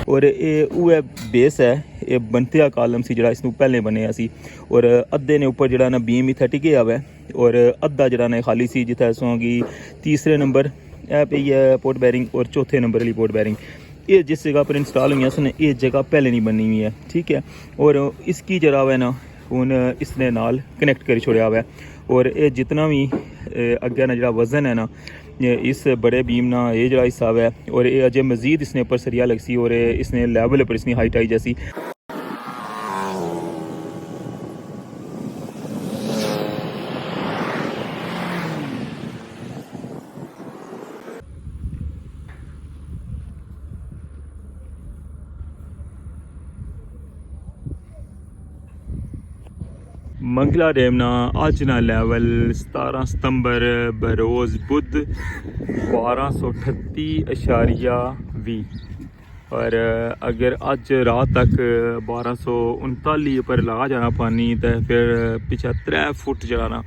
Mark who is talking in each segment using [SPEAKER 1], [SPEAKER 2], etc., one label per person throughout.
[SPEAKER 1] और ये बेस है, ये बनते कालम से जरा इसनू पहले बनया सी और अद्धे ने उपर जरा ना बीम इत्थे टिके हुआ है और अद्धा जरा ना खाली सी जिथे असों की तीसरे नंबर ए पई है पोर्ट बैरिंग और चौथे नंबर वाली पोर्ट बैरिंग। ये जिस जगह पर इंस्टॉल हुई है ये जगह पहले नहीं बनी हुई है, ठीक है। और इसकी जरा है ना हूँ इसने नाल कनैक्ट कर छोड़ा हुआ है और ये जितना भी अगे ना जरा वजन है ना इस बड़े बीम ना ये जरा हिस्सा है और ये अजय मजीद इसने ऊपर सरिया लग सी और इसने लेवल पर इसकी हाइट आई जैसी। मंगला डैम ना अज ना लैवल 17 सितंबर बरोज़ बुध 1238.20 और अगर अज रात तक 1239 पर ला जाना पानी तो फिर पिछा 3 फुट जाना।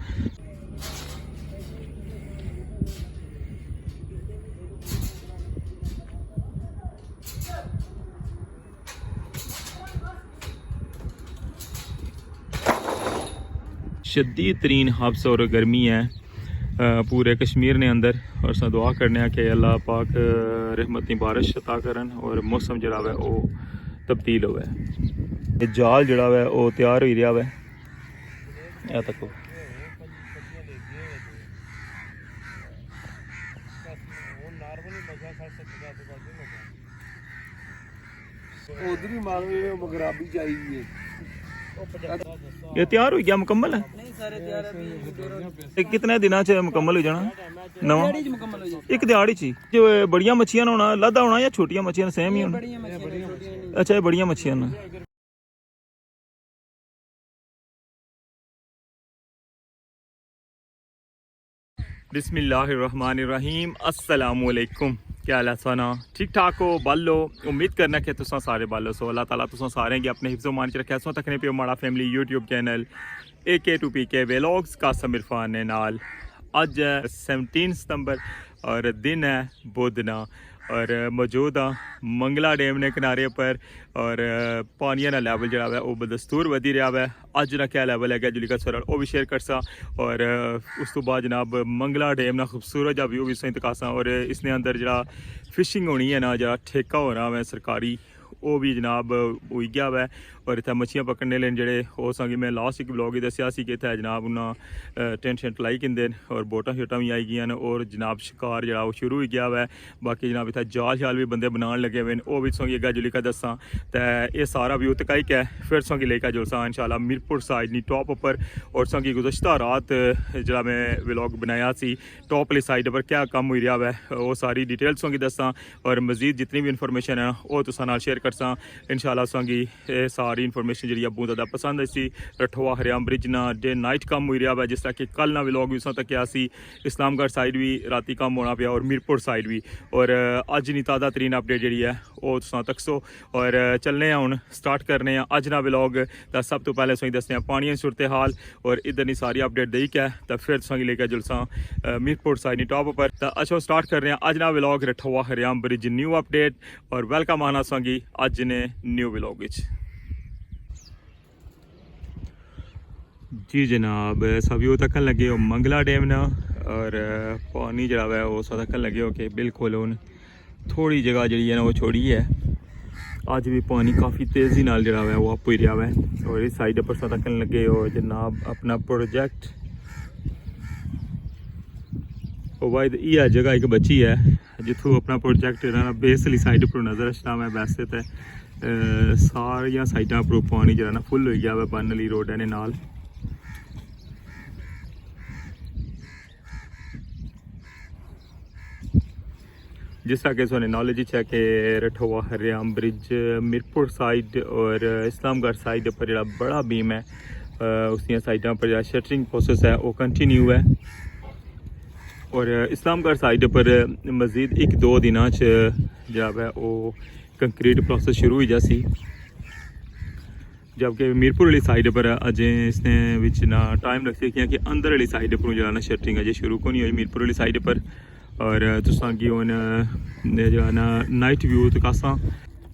[SPEAKER 1] शदीद तरीन हब्स और गर्मी है पूरे कश्मीर ने अंदर और सा दुआ करने कि अल्लाह पाक रहमती बारिश अता करन और मौसम जड़ा है वो तब्दील होवे। जाल जड़ा है वो तैयार हो रहा है या तक ये तैयार हो गया मुकम्मल है। कितने दिन मुकम्मल हो जाना? नवा एक दिहाड़ी च जो बड़िया मच्छियां होना लादा होना या छोटिया मच्छियां सेम ही होना? अच्छा ये बड़िया मच्छियां ना। बिस्मिल्लाहिर्रहमानिर्रहीम अस्सलामुअलैकुम। क्या हाल है सोना? ठीक ठाक हो? बालो उम्मीद करना कि तुसा सारे बालो सो। अल्लाह ताला तुसा सारे गी अपने हिफ्ज़ो मान च रखे सो। तकने पे माड़ा family YouTube channel AK2PK vlogs Qasim Irfan ने नाल अज 17 सितंबर और दिन है बुधना और मौजूद हाँ मंगला डैम ने किनारे पर और पानिया का लैवल जो है वो बदस्तूर वधी रहा है। अज ना क्या लैवल है जुली का सरल वो भी शेयर करसा और उस तो बाद जनाब मंगला डैम ना खूबसूरत जहा व्यू भी सही दिखासा और इसने अंदर जरा फिशिंग होनी है ना जरा ठेका हो रहा है सरकारी वो भी जनाब हो गया है और इतना मच्छियाँ पकड़ने लेन जड़े हो संगी मैं लास्ट एक ब्लॉग दसिया कि इतना जनाब उन्हें टेंट शेंट लाई किंदे और बोटा शोटा भी आई गई और जनाब शिकार जरा वो शुरू हो गया है। बाकी जनाब इतना जाल शाल भी बंदे बनाने लगे हुए वो भी संगी अगर जुली का दसा तो ये सारा व्यू तकाइक है फिर संगी लेकर जुलसा इंशाल्लाह मीरपुर साइड नी टॉप उपर और संगी गुज़श्ता रात जरा मैं व्लॉग बनाया सी टॉप वाली साइड पर क्या काम हो रहा है वो सारी डिटेल संगी दसा और मजीद जितनी भी इन्फॉर्मेशन है वो तुसा नाल शेयर करसा इंशाल्लाह संगी सारी इन्फॉर्मेशन जी बहुत ज़्यादा पसंद आई। रठवा हरियाम ब्रिज ना डे नाइट कम हो रहा है जिस तरह कि कल ना व्लॉग भी तक क्या इस्लामगढ़ साइड भी राती कम होना पाया और मीरपुर साइड भी और अज नी ताज़ा तरीन अपडेट जी है वो तुसा तकसो और चलने हूँ स्टार्ट करने अज ना व्लॉग तो सब तो पहले सही दसने पानी सूरत हाल और इधर नी सारी अपडेट दई क्या तो फिर तुसा लेकर जुलसा मीरपुर साइड नी टॉप पर तो अच्छा स्टार्ट कर रहे हैं अज ना vlog Rathwa हरियाम bridge new update और वेलकम आना संगी अज ने न्यू व्लॉग जी जनाब। सब वो तकन लगे हो मंगला डैम ना और पानी जरा है वो सब तकन लगे हो कि बिल्कुल हूँ थोड़ी जगह जी है ना वो छोड़ी है अज भी पानी काफ़ी तेज़ी नाल जरा है वो अप ही रहा है और इस साइड पर सब तकन लगे हो जनाब अपना प्रोजेक्ट वाइद यह जगह एक बची है जिथों अपना प्रोजेक्ट बेस वाली साइड पर नज़र आना है। वैसे तो सारिया साइडा पर पानी जरा ना फुल हो गया है बन वाली रोड ने नाल जिस तरह के सोने नॉलेज है कि रठवा हरियाम ब्रिज मीरपुर साइड और इस्लामगढ़ साइड पर जो बड़ा बीम है उसकी साइडों पर जो शटरिंग प्रोसेस है वो कंटिन्यू है और इस्लामगढ़ साइड पर मजीद 1-2 दिन जो है वो कंक्रीट प्रोसेस शुरू हो जासी जबकि मीरपुर वाली साइड पर अजें इसने विच ना टाइम रखी कि अंदर वाली साइड पर जो ना शटरिंग अजे शुरू को नहीं हुई मीरपुर वाली साइड पर। और तुसां की हुन जो ना नाइट व्यू तो कासा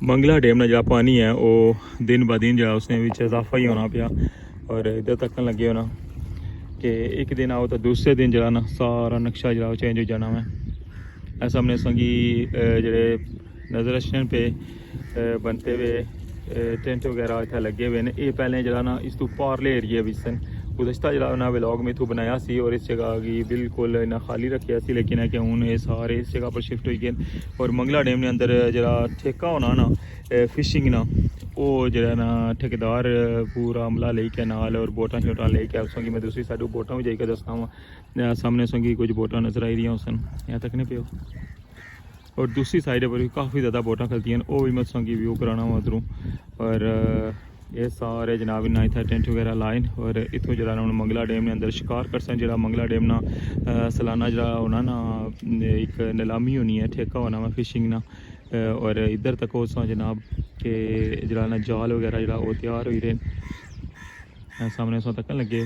[SPEAKER 1] मंगला डैम ना जो पानी है वो दिन ब दिन जो उसने विच इजाफा ही होना पाया। और इधर तक लगे होना कि एक दिन आओ तो दूसरे दिन जो ना सारा नक्शा जो चेंज हो जाना है। ऐसा हमने संगी जड़े नज़र स्टैंड पे बनते हुए टेंट वगैरह इतना लगे हुए हैं। ये पहले जरा ना इस तू पारले एरिया भी सन गुज़श्ता जरा ना व्लॉग में तो बनाया सी और इस जगह की बिल्कुल ना खाली रखिया सी, लेकिन है कि हूँ ये सारे इस जगह पर शिफ्ट हो गए। और मंगला डैम ने अंदर जरा ठेका होना ना फिशिंग ना वो जरा ना ठेकेदार पूरा अमला लेके नाल और बोटां शोटां लेके उसकी मैं दूसरी साइड बोटां भी जाकर दसना वा सामने संगी कुछ बोटां नजर आई रही सन यहाँ तक नहीं पियो। और दूसरी साइड पर भी काफ़ी ज़्यादा बोटां खलती हैं वो भी मैं संगी व्यू कराना वा उधरों। और ये सारे जनाब इन्ना इतना टेंट वगैरह लाइन और इतों जरा हूँ मंगला डैम ने अंदर शिकार कर सन। जो मंगला डैम ना सालाना जरा होना ना एक नीलामी होनी है ठेका होना वा फिशिंग ना। और इधर तक हो जनाब के जरा ना जाल वगैरह जरा वो तैयार हो रहे सामने सो तक लगे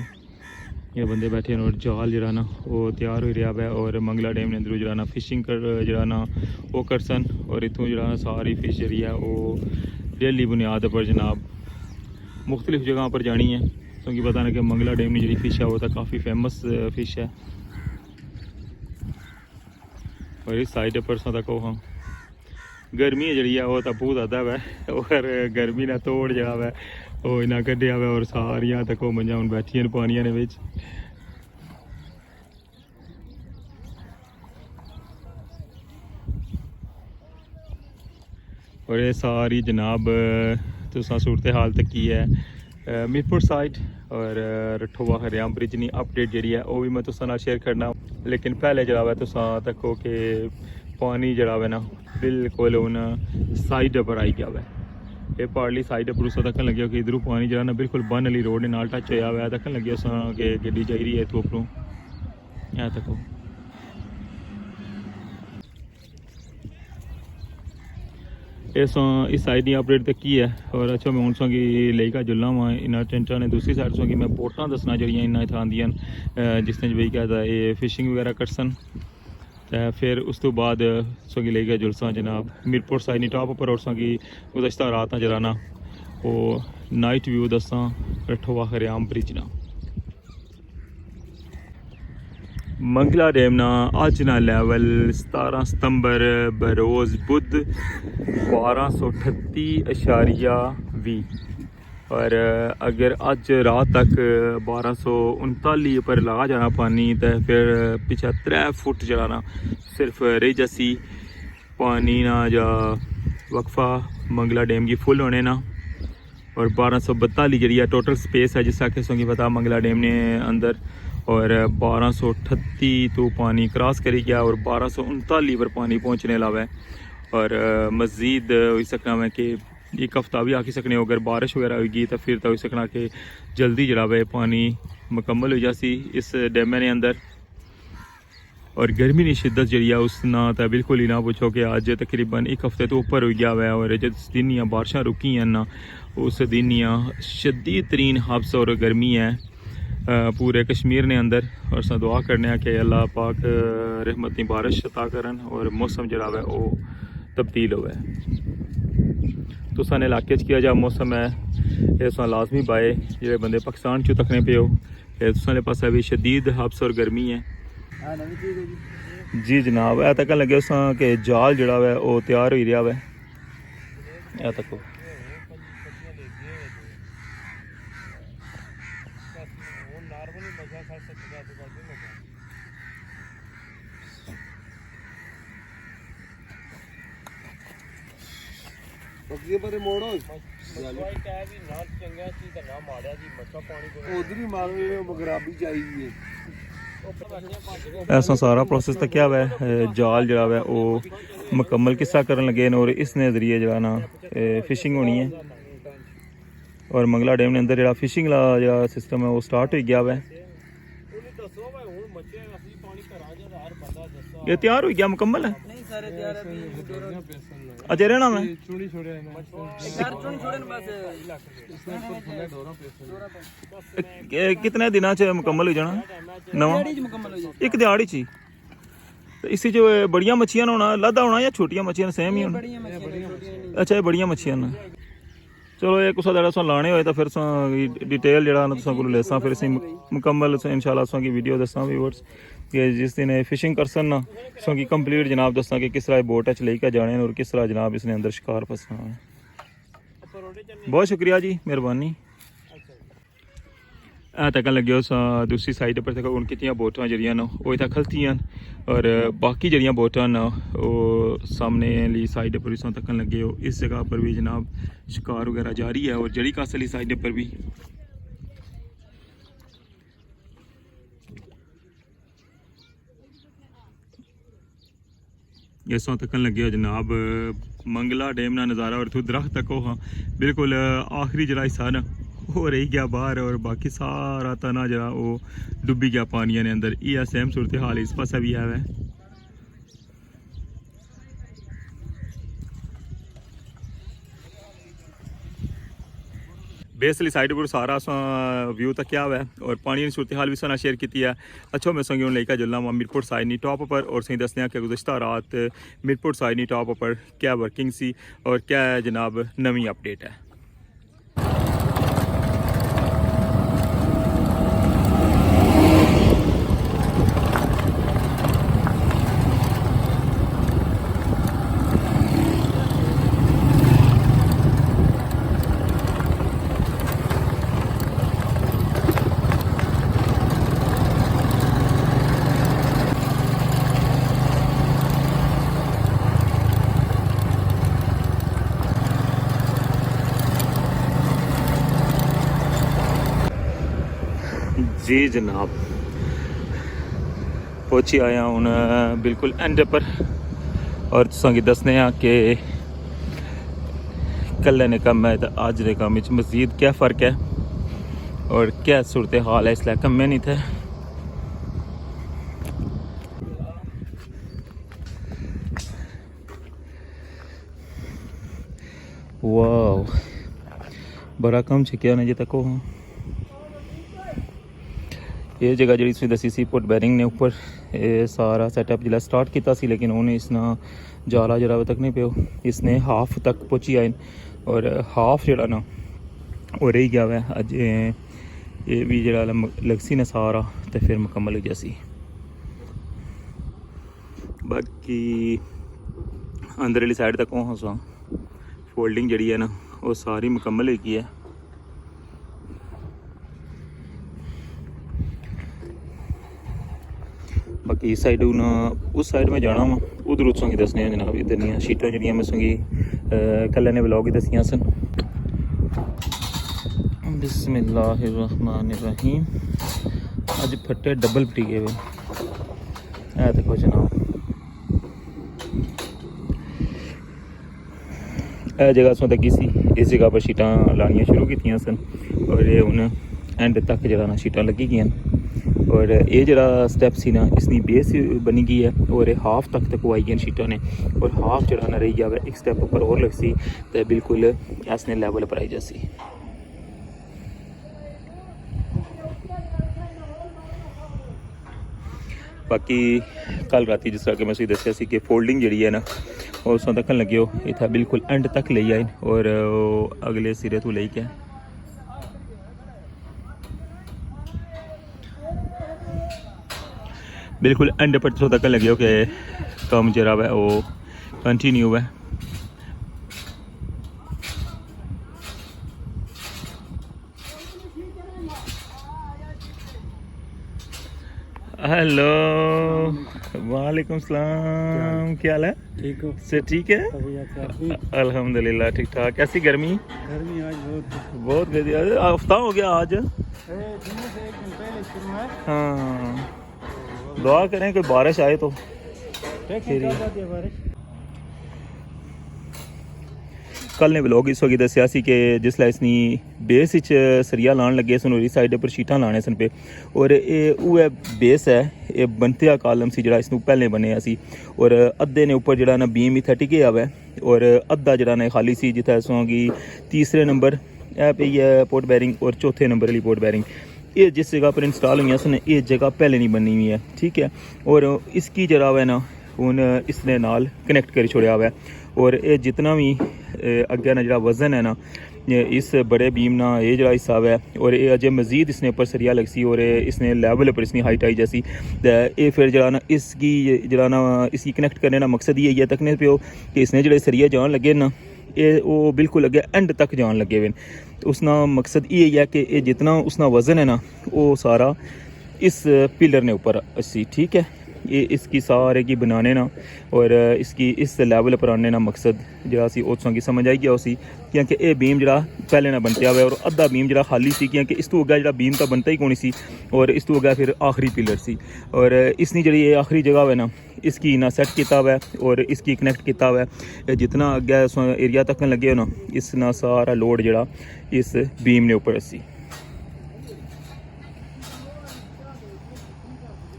[SPEAKER 1] ये बंदे बैठे हैं और जाल जरा ना वो तैयार हो रहा है। और मंगला डैम ने अंदर जरा ना फिशिंग कर जरा ना वो कर सन। और इतों जरा सारी फिश जी है वो डेली बुनियाद पर जनाब मुख्तलिफ जगह पर जानी है क्योंकि पता ना कि मंगला डैम की जी फिश है वो तो काफ़ी फेमस फिश है। और इस साइड पर तक हाँ गर्मी जी है वो तो बहुत ज़्यादा है। और गर्मी ने तोड़ जरा है वो इन्ना कढ़िया हुआ और सारिया तक वो मंजा हूँ बैठिया पानिया ने बिच। और ये सारी जनाब तुसा सूरत हाल तक की है मीरपुर साइड और रठोवा हरियाम ब्रिज की अपडेट जी है वो भी मैं तुसा शेयर करना। लेकिन पहले जरा है तुसा तको कि पानी जरा है ना बिल्कुल हूँ साइड पर आई गया है। ये पारली साइड पर उस तक लगे कि इधरों पानी जरा ना बिल्कुल बन वाली रोड ने नाल टच होया हुआ तक लगे कि गड्डी जा रही है इतों उपरों यहाँ तक। इस साइड की अपडेट तक की है। और अच्छा मैं हूँ सौगी लेकर जुलना वा इन्ना टेंटा ने दूसरी साइड सौगी मैं बोटां दसना जड़ियाँ इन्ना इतना आंदियां जिसने बी कहता ये फिशिंग वगैरह कर सन। फिर उस तो बाद सौगी लेकर जुलसा जनाब मीरपुर साइड नी टॉप पर और सौगी गुज़श्ता रात जरा ना वो नाइट व्यू दसा रठोवा हरियाम ब्रिज ना। मंगला डैम ना अज ना लैवल 17 सितंबर बरोज़ बुध 1238.20। और अगर अज रात तक 1239 पर ला जाना पानी तो फिर पिछा 3 फुट जरा ना सिर्फ रही जैसी पानी ना जा वक्फा मंगला डैम की फुल होने ना। और 1242 जी टोटल स्पेस है जिस आके सोंगी पता मंगला डैम ने अंदर। और 1238 तो पानी क्रॉस करी गया और 1239 पर पानी पहुँचने लगा है। और मज़ीद हो सकना है कि एक हफ्ता भी आखी सकने अगर बारिश वगैरह होगी तो फिर तो हो सकना कि जल्दी जरा है पानी मुकम्मल हो जासी इस डैम ने अंदर। और गर्मी की शिद्दत जी उस ना तो बिल्कुल ही ना पूछो कि अज तकरीबन एक हफ्ते तो ऊपर हो गया हुआ है। और जिस दिन या बारिशां रुकी हैं ना उस दिन या शदीद तरीन हब्स और गर्मी है पूरे कश्मीर ने अंदर। और अस दुआ करने कि अल्लाह पाक रहमत की बारिश अता करन और मौसम जरा है वो तब्दील होवे। तुसा ने इलाके किया जा मौसम है इस लाजमी बाए जो बंदे पाकिस्तान चो तकने पे हो तुसा पास भी शदीद हब्स और गर्मी है। जी जनाब है तक लगे उस कि जाल जड़ा है वो तैयार हो रहा है तक। ऐसा सारा प्रोसेस तो क्या है जाल जरा है वो मुकम्मल किस्सा करन लगे और इस नजरिए जो ना फिशिंग होनी है। और मंगला डैम ने अंदर जो फिशिंग का जो सिस्टम है वो स्टार्ट हो गया है। ये तैयार हो गया मुकम्मल है
[SPEAKER 2] नहीं सारे तैयार है अभी
[SPEAKER 1] अच्छा रहना मैं
[SPEAKER 3] चूड़ी छोड़े हैं ना
[SPEAKER 2] चार चुन छोड़े बस
[SPEAKER 3] इसमें तो थोड़ा डोरा पेश
[SPEAKER 1] कितने दिनों च मुकम्मल हो जाना नवा
[SPEAKER 2] गाड़ी मुकम्मल हो जाए
[SPEAKER 1] एक दिहाड़ी च ही तो इसी जो बड़ियां मच्छियां होना लद्दा होना या छोटियां मच्छियां सेम ही होना
[SPEAKER 2] बढ़िया मछलियां छोटी नहीं
[SPEAKER 1] अच्छा ये बड़ियां मच्छियां ने चलो ये कुछ जेह्ड़ा तुसें लाने होए तो फिर डिटेल जेह्ड़ा ना तुसें कोल लेसां फिर असीं मुकम्मल इंशाल्लाह तुसें गी वीडियो दस्सां व्यूअर्स कि जिस दिन फिशिंग करसन ना तुसें गी कंप्लीट जनाब दस्सां कि किस तरह बोट च लेके जाने और किस तरह जनाब इसने अंदर शिकार फसना है बहुत शुक्रिया जी मेहरबानी तक लगे उस दूसरी साइड पर तक हूँ कितनी बोटां जड़ियां न वो इत्थै खलतियां और बाकी जड़ियां बोटां न वो सामने ली साइड पर भी तकन लगे हो इस जगह पर भी जनाब शिकार वगैरह जारी है और जड़ी कासली साइड पर भी इस तकन लगे हो जनाब मंगला डैम का नज़ारा और इत्थों दरख्त तक हो हाँ बिल्कुल आखिरी जरा हिस्सा ना हो रही गया बाहर और बाकी सारा तना जरा वो डुबी गया पानिया ने अंदर ये सेम सूरत हाल इस पासा भी है बेसली साइड पर सारा व्यू तक क्या हुआ है और पानी की सूरत हाल भी सारा शेयर की है अच्छा मैं संगी लेकर चलना वहाँ मीरपुर साइडनी टॉप पर और सही दसने कि गुज़श्ता रात मीरपुर साइडनी टॉप पर क्या वर्किंग सी और क्या जनाब नवी अपडेट है जी जनाब पहुंची आया हूँ बिल्कुल एंड पर और तुसें दसने कि कल ने कम है तो अज के कम मजीद क्या फ़र्क है और क्या सूरत हाल है इसलिए कम नहीं थे वाह बड़ा कम छिकिया ने जे तक हो ये जगह जी दसी सी पुट बैरिंग ने ऊपर ये सारा सैटअप जिला स्टार्ट किया सी लेकिन उन्हें इसना जाला जरा तक नहीं पियो इसने हाफ तक पहुँची आए और हाफ जरा ना वो रही गया है अज ये भी जरा लगसी ने सारा तो फिर मुकम्मल हो जासी बाकी अंदर वाली साइड तक हो सा फोल्डिंग जड़ी है ना वो सारी मुकम्मल होगी है बाकी इस साइड उस साइड में जाना वा उधर उत्सों की दसने जनाब इधर दियाँ शीटां जड़ियाँ मैं संगी कल ने ब्लॉग ही दसियां सन बिस्मिल्लाहिर्रहमानिर्रहीम अज फट्टे डबल पटीके वे है देखो जनाब यह जगह सो तकी सी इस जगह पर शीटां लानियां शुरू की सन और ये हूँ एंड तक जरा ना शीटां लगी गई और ये जरा स्टैप सी ना इसकी बेस बनी गई है और हाफ तक आई गई शीटा ने और हाफ जरा ना रही गया एक स्टैप ऊपर और लग सी तो बिल्कुल इसने लैवल पर आई जासी बाकी कल राती जिस तरह कि मैं दसिया सी कि फोल्डिंग जी है ना और उसों तक लगे हो इतना बिल्कुल एंड तक ले आए और अगले सिरे तो लेके बिल्कुल एंड पर तो तक लगे हो कि काम जरा है वो कंटिन्यू है हेलो वालेकुम सलाम क्या हाल है
[SPEAKER 2] ठीक हो
[SPEAKER 1] से ठीक है अल्हम्दुलिल्लाह ठीक ठाक कैसी गर्मी
[SPEAKER 2] गर्मी आज
[SPEAKER 1] बहुत हफ्ता हो गया आज हाँ दुआ करें कोई बारिश आए तो कल ने व्लॉग इस वक्त दस्या सी कि जिसलै इसनी बेस विच सरिया लान लगे सनूरी साइड पर शीटां लाने सन पे और एह् उ'ऐ बेस है ये बनतेआ कालम सी जेह्ड़ा इसनूं पैह्लें बनेआ सी और अद्धे ने उप्पर जेह्ड़ा ना बीम इत्थै टिके आवे और अद्धा जेह्ड़ा ना खाली सी जित्थै असां गी तीसरे नंबर ए पेई है पोर्ट बैरिंग और चौथे नंबर आह्ली पोर्ट बैरिंग ये जिस जगह पर इंस्टॉल हुई सन ये जगह पहले नहीं बनी हुई है ठीक है और इसकी जरा है ना हूँ इसने नाल कनैक्ट करी छोड़िया हुआ और ये जितना भी अग्गे ना जरा वजन है ना इस बड़े बीम ना ये जरा हिस्सा है और ये अजय मजीद इसने ऊपर सरिया लग सी और इसने लेवल पर इसकी हाइट आई जैसी ये फिर जरा ना इसकी जरा ना इसकी कनैक्ट करने का मकसद ये है तकने पे कि इसने जो सरिया जान लगे ना ये वो बिल्कुल अगे एंड तक जान लगे हुए उसना मकसद ये है कि ये जितना उसना वजन है ना वो सारा इस पिलर ने ऊपर अस्सी ठीक है ये इसकी सारे की बनाने ना और इसकी इस लेवल पर आने ना मकसद जरा सी उस की समझ आई गया उसी क्योंकि ये बीम जरा पहले ना बनते हुआ और अद्धा बीम जरा खाली सी क्योंकि इस तो अग्गे जरा बीम तो बनता ही कौन सी और इस तो अग्गे फिर आखिरी पिलर सी और इसने जी ये आखिरी जगह है ना इसकी ना सैट किया हुआ है और इसकी कनैक्ट किया हुआ है जितना अग्गे एरिया तक लगे हो ना इस ना सारा लोड जरा इस बीम ने ऊपर असी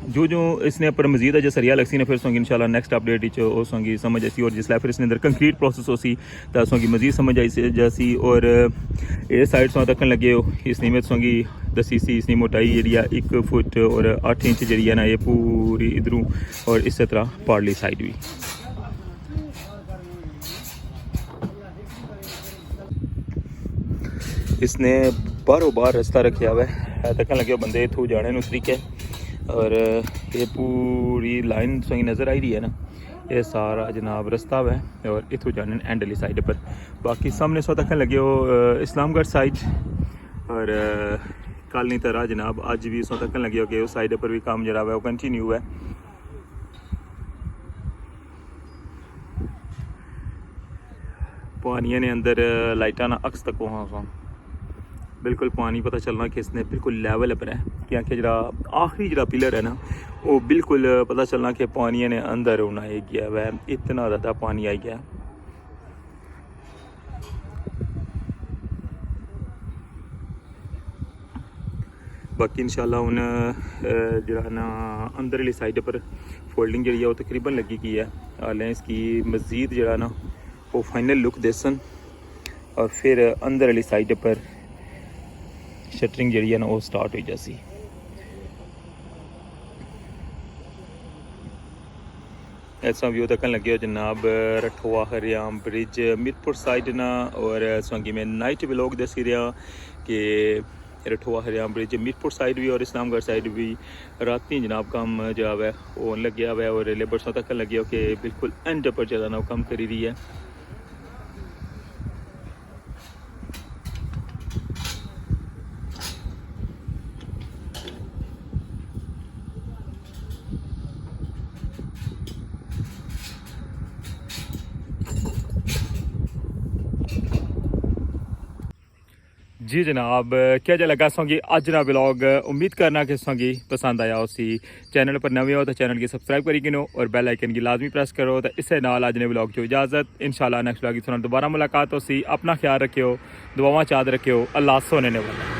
[SPEAKER 1] जो जो इसने ऊपर मजीद है जो सरिया लगसी ने फिर सोंगी इंशाल्लाह नेक्स्ट अपडेट सोंगी समझ ऐसी और जिसला फिर इसने अंदर कंक्रीट प्रोसेस होसी तो सोंगी मजीद समझ आई जैसी और ये साइड सौ तक लगे हो इसने में सोंगी दसी सी इसकी मोटाई एरिया 1 फुट और 8 इंच जी है ना ये पूरी इधरों और इस तरह पार्ली साइड भी इसने बारों बार रास्ता रखा हुआ है तक लगे बंदे इतों जाने उस तरीके और ये पूरी लाइन सोई नज़र आई रही है ना ये सारा जनाब रास्ता है और इतों जाने एंड वाली साइड पर बाकी सामने सौ तक लगे हो इस्लामगढ़ साइड और कल नहीं तरह जनाब अज भी सौ तक लगे हो कि उस साइड पर भी काम जरा है वो कंटिन्यू है पानी ने अंदर लाइटा ना अक्स तक वहाँ बिल्कुल पानी पता चलना कि इसने बिल्कुल लेवल पर है क्योंकि जरा आखिरी जरा पिलर है ना वो बिल्कुल पता चलना कि पानी ने अंदर होना ही गया वह इतना ज़्यादा पानी आई गया बाकी इंशाल्लाह हूँ जरा ना अंदर वाली साइड पर फोल्डिंग जी है वो तकरीबन लगी की है हालें इसकी मज़ीद जरा ना वो फाइनल लुक देसन और फिर अंदर वाली साइड पर शटरिंग जी है ना वो स्टार्ट हुई जैसी ऐसा व्यू तक लगे हो जनाब रठोआ हरियाम ब्रिज मीरपुर साइड ना और संगी में नाइट व्लॉग दसी रहा कि रठोआ हरियाम ब्रिज मीरपुर साइड भी और इस्लामगढ़ साइड भी राती जनाब काम जो है वो लगे हुआ है और लेबर्सों तक लगे हो कि बिल्कुल एंड पर ज़्यादा ना काम करी रही है जी जनाब क्या जो लगा सोंगी अज ना ब्लॉग उम्मीद करना कि सोंगी पसंद आया उसी चैनल पर नवे हो तो चैनल की सब्सक्राइब करी गिनो और बेल आइकन की लाजमी प्रेस करो तो इससे नाल अज ने ब्लॉग जो इजाज़त इंशाल्लाह नेक्स्ट ब्लॉग की दोबारा मुलाकात हो सी अपना ख्याल रखियो दुआवां चाद रखियो अल्लाह सोने ने वाला।